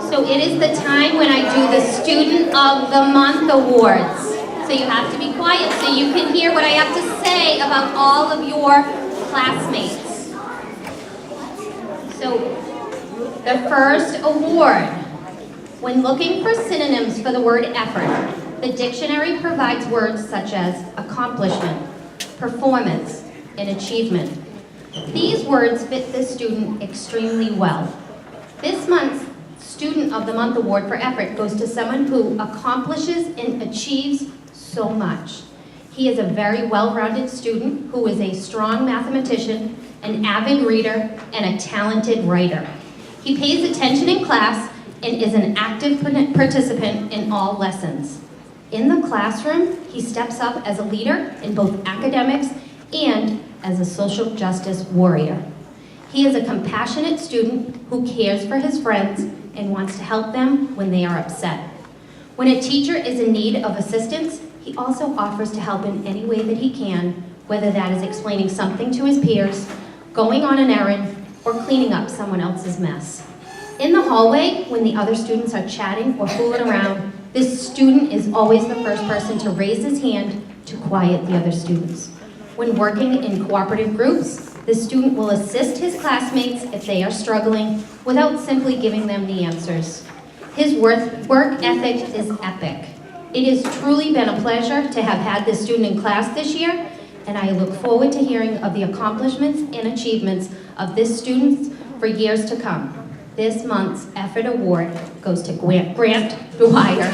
So it is the time when I do the Student of the Month Awards. So you have to be quiet so you can hear what I have to say about all of your classmates. So the first award. When looking for synonyms for the word effort, the dictionary provides words such as accomplishment, performance, and achievement. These words fit this student extremely well. This month's Student of the Month Award for effort goes to someone who accomplishes and achieves so much. He is a very well-rounded student who is a strong mathematician, an avid reader, and a talented writer. He pays attention in class and is an active participant in all lessons. In the classroom, he steps up as a leader in both academics and as a social justice warrior. He is a compassionate student who cares for his friends and wants to help them when they are upset. When a teacher is in need of assistance, he also offers to help in any way that he can, whether that is explaining something to his peers, going on an errand, or cleaning up someone else's mess. In the hallway, when the other students are chatting or fooling around, this student is always the first person to raise his hand to quiet the other students. When working in cooperative groups, the student will assist his classmates if they are struggling without simply giving them the answers. His work ethic is epic. It has truly been a pleasure to have had this student in class this year, and I look forward to hearing of the accomplishments and achievements of this student for years to come. This month's effort award goes to Grant Dwyer.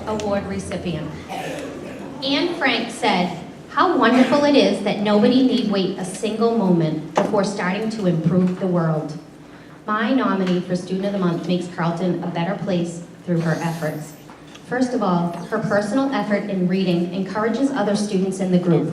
Award recipient. Anne Frank said, "How wonderful it is that nobody need wait a single moment before starting to improve the world." My nominee for Student of the Month makes Carleton a better place through her efforts. First of all, her personal effort in reading encourages other students in the group.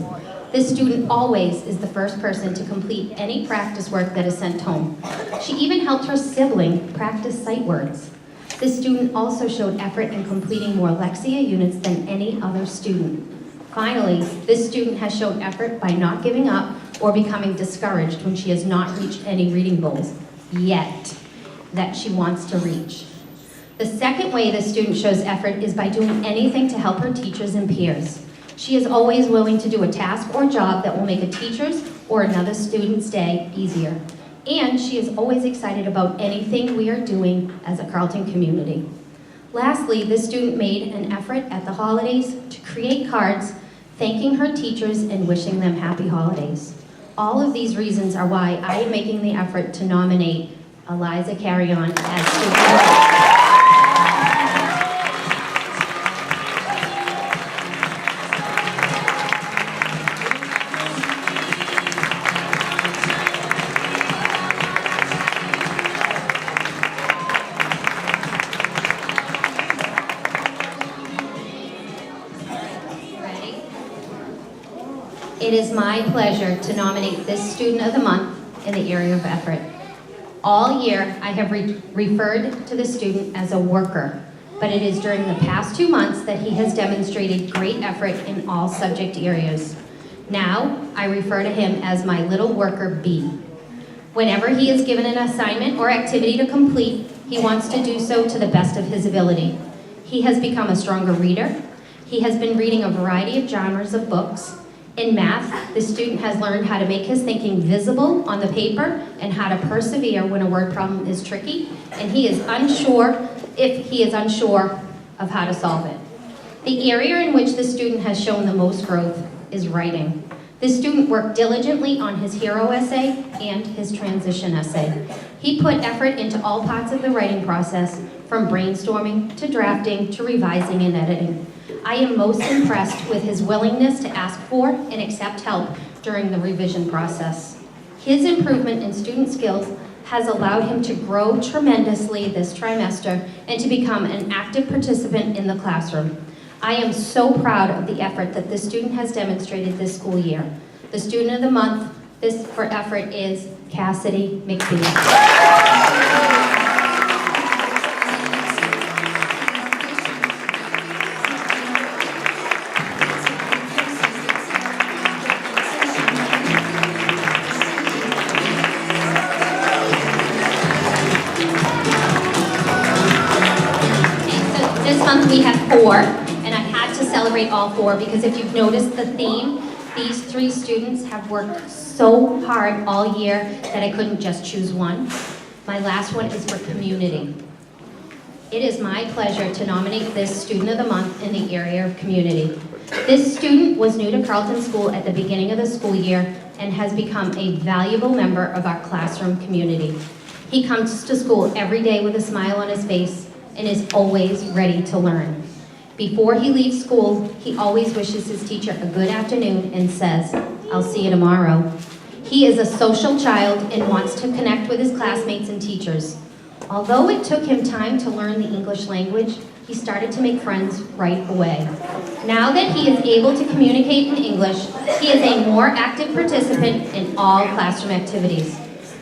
This student always is the first person to complete any practice work that is sent home. She even helped her sibling practice sight words. This student also showed effort in completing more Lexia units than any other student. Finally, this student has shown effort by not giving up or becoming discouraged when she has not reached any reading goals yet that she wants to reach. The second way this student shows effort is by doing anything to help her teachers and peers. She is always willing to do a task or job that will make a teacher's or another student's day easier. And she is always excited about anything we are doing as a Carleton community. Lastly, this student made an effort at the holidays to create cards thanking her teachers and wishing them happy holidays. All of these reasons are why I am making the effort to nominate Eliza Carrion as Student. It is my pleasure to nominate this Student of the Month in the area of effort. All year, I have referred to the student as a worker, but it is during the past 2 months that he has demonstrated great effort in all subject areas. Now, I refer to him as my little worker B. Whenever he is given an assignment or activity to complete, he wants to do so to the best of his ability. He has become a stronger reader. He has been reading a variety of genres of books. In math, the student has learned how to make his thinking visible on the paper and how to persevere when a word problem is tricky, and he is unsure of how to solve it. The area in which the student has shown the most growth is writing. This student worked diligently on his hero essay and his transition essay. He put effort into all parts of the writing process, from brainstorming to drafting to revising and editing. I am most impressed with his willingness to ask for and accept help during the revision process. His improvement in student skills has allowed him to grow tremendously this trimester and to become an active participant in the classroom. I am so proud of the effort that this student has demonstrated this school year. The student of the month for effort is Cassidy McPhee. This month we have 4, and I had to celebrate all 4 because if you've noticed the theme, these 3 students have worked so hard all year that I couldn't just choose one. My last one is for community. It is my pleasure to nominate this student of the month in the area of community. This student was new to Carleton School at the beginning of the school year and has become a valuable member of our classroom community. He comes to school every day with a smile on his face and is always ready to learn. Before he leaves school, he always wishes his teacher a good afternoon and says, "I'll see you tomorrow." He is a social child and wants to connect with his classmates and teachers. Although it took him time to learn the English language, he started to make friends right away. Now that he is able to communicate in English, he is a more active participant in all classroom activities.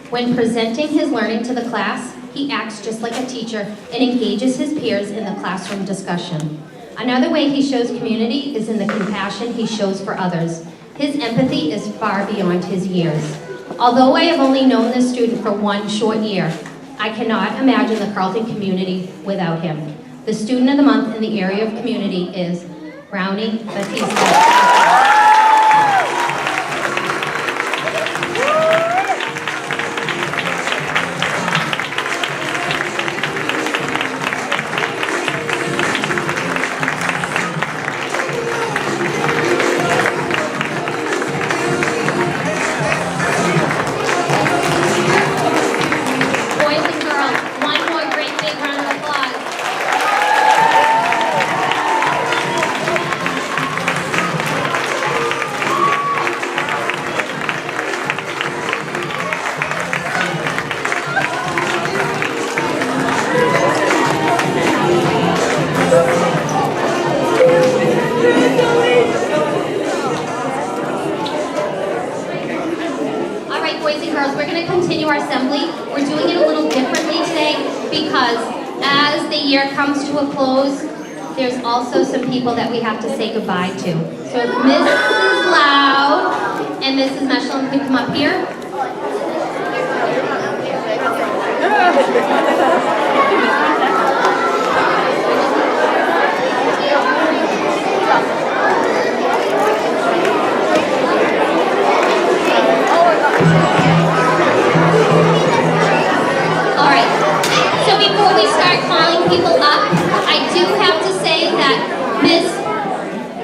When presenting his learning to the class, he acts just like a teacher and engages his peers in the classroom discussion. Another way he shows community is in the compassion he shows for others. His empathy is far beyond his years. Although I have only known this student for 1 short year, I cannot imagine the Carleton community without him. The student of the month in the area of community is Brownie Batista. Comes to a close, there's also some people that we have to say goodbye to. So if Mrs. Loud and Mrs. Meshlam could come up here. All right, so before we start calling people up, I do have to say that Miss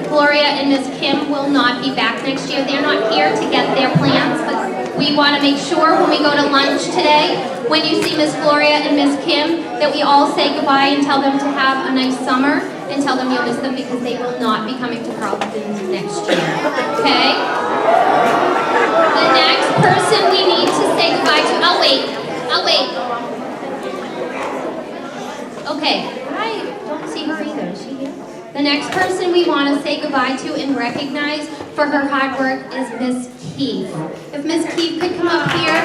Gloria and Miss Kim will not be back next year. They're not here to get their plans, but we want to make sure when we go to lunch today, when you see Miss Gloria and Miss Kim, that we all say goodbye and tell them to have a nice summer and tell them you'll miss them because they will not be coming to Carleton next year. Okay? The next person we need to say goodbye to, I'll wait. Okay, I don't see her either. Is she here? The next person we want to say goodbye to and recognize for her hard work is Miss Keith. If Miss Keith could come up here.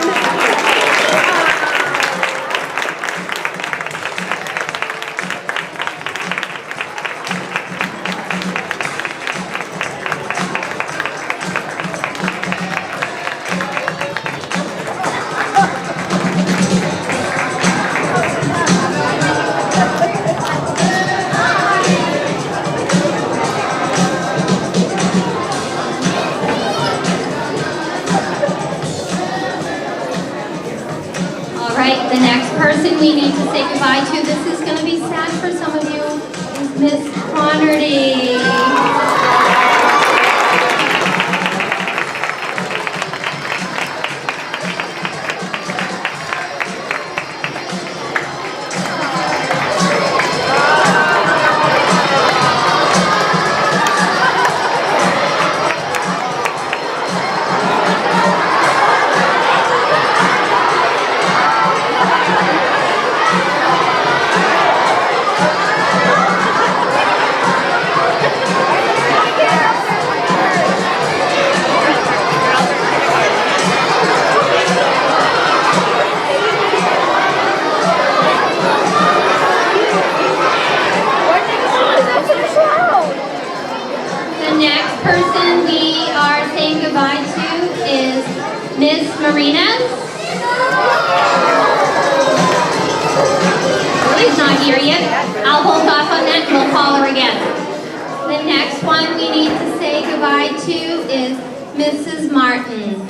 The next person we need to say goodbye to, this is going to be sad for some of you, is Miss Connerty. Miss Marinas? She's not here yet. I'll hold off on that and we'll call her again. The next one we need to say goodbye to is Mrs. Martin.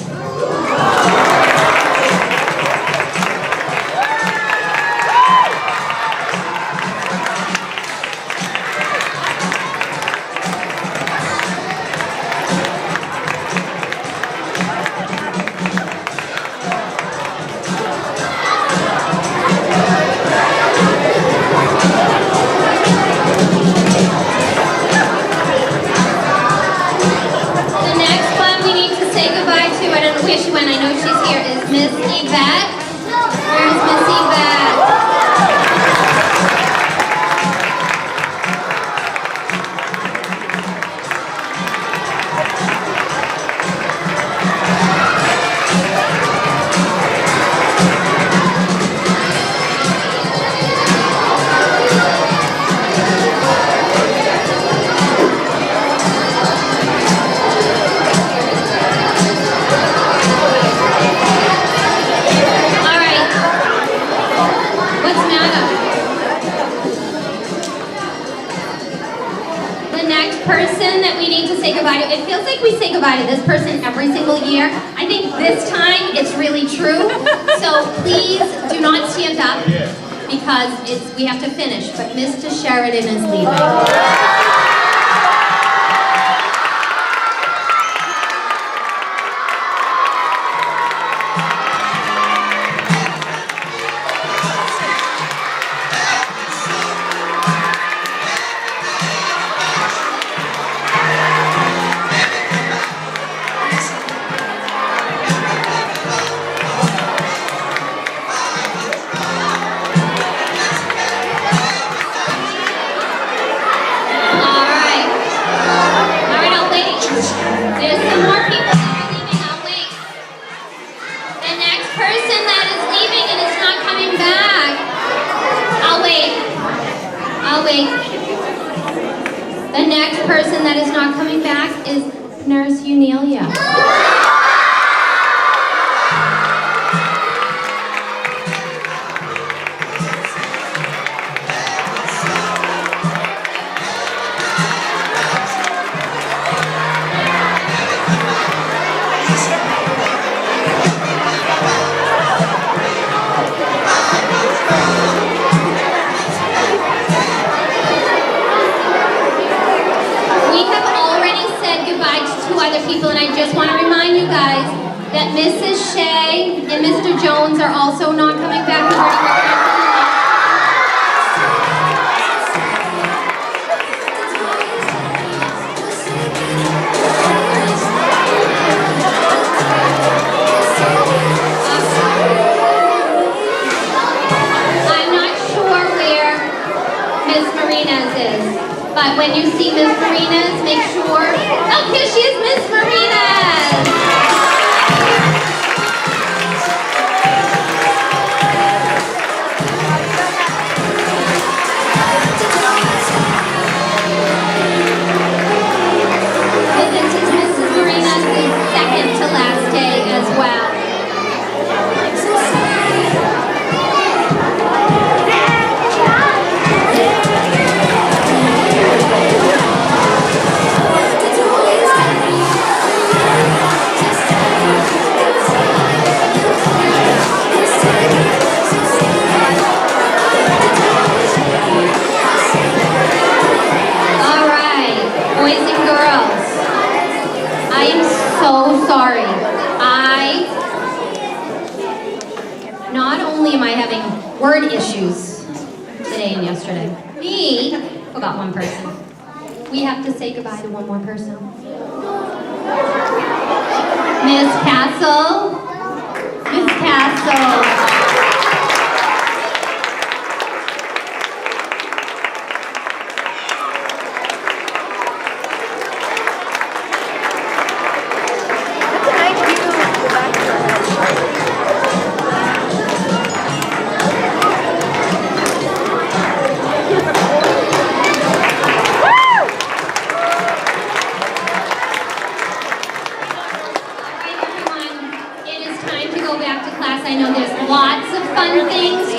Where she went, I know she's here, is Miss Yvette. Where's Miss Yvette? Person that we need to say goodbye to. It feels like we say goodbye to this person every single year. I think this time it's really true. So please do not stand up because we have to finish. But Mr. Sheridan is leaving. The next person that is not coming back is Nurse Eunelia. People, and I just want to remind you guys that Mrs. Shea and Mr. Jones are also not coming back. I'm not sure where Miss Marinas is, but when you see Miss Marinas, make sure. Oh, here she is, Miss Marinas! This is Mrs. Marinas' second to last day as well. So sorry. Not only am I having word issues today and yesterday, we forgot one person. We have to say goodbye to one more person. Miss Castle. Miss Castle. I know there's lots of fun things